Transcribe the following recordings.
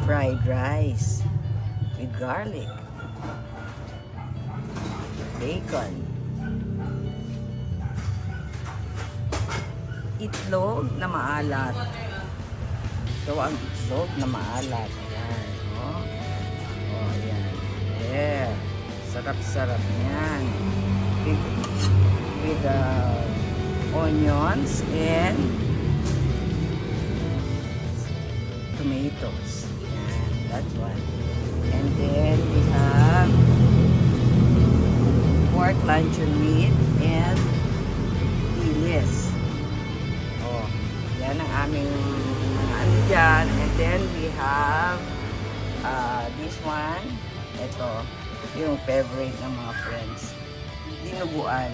fried rice with garlic, bacon, itlog na maalat. So, ang itlog na maalat. Ayan, oh. Oh, ayan. Yeah. Sarap-sarap yan. With onions and tomatoes. Ayan, that one. And then we have pork luncheon meat and dilis. Oh, yan ang aming mga ano dyan. And then we have this one. Ito, yung favorite ng mga friends. Dinuguan.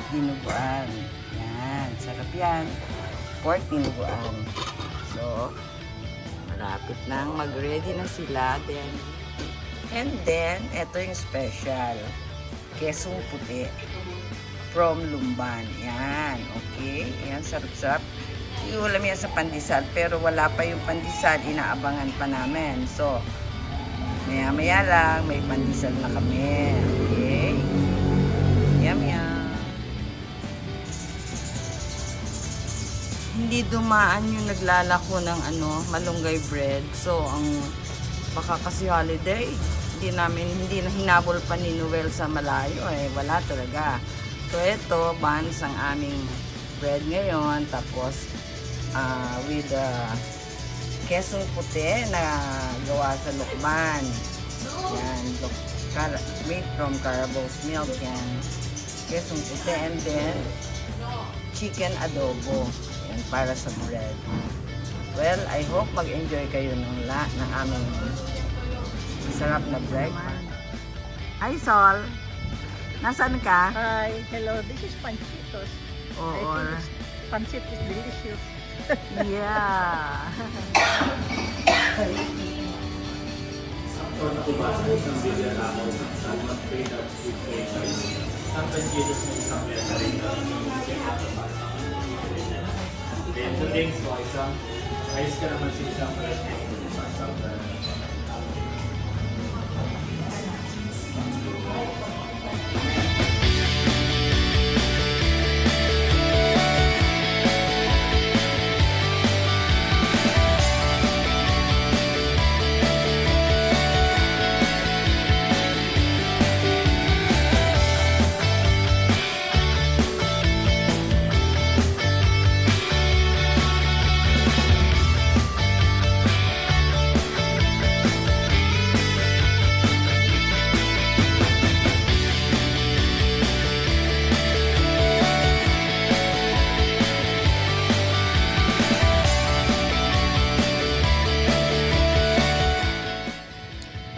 Dinuguan. Yan, sarap yan. Pork dinuguan. So, malapit nang mag-ready na sila. And then, ito yung special. Kesong puti. From Lumban. Yan, okay. Yan, sarap-sarap. Iulam yan sa pandesal, pero wala pa yung pandesal. Inaabangan pa namin. So, maya-maya lang, may pandesal na kami. Okay? Yum-yum. Hindi dumaan yung naglalako ng malunggay bread. So, baka kasi holiday, hindi na hinabol pa ni Noel sa malayo. Wala talaga. So, ito, buns ang aming bread ngayon. Tapos, with kesong puti na gawa sa lukban. Yan, made from Carabao's milk yan. Kesong puti, and then chicken adobo. Yan, para sa bread. Well, I hope mag-enjoy kayo ng aming masarap na breakfast. Hi, Sol! Nasaan ka? Hi, hello. This is Panchitos. Oo. Pancit is delicious. Yeah. Isang billion ako sa mag-pay na with pay choice. Ang Panchitos mo isang pera rin na then two things mo, isang ayos ka naman sa isang pera sa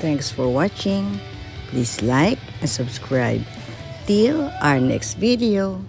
Thanks for watching. Please like and subscribe. Till our next video.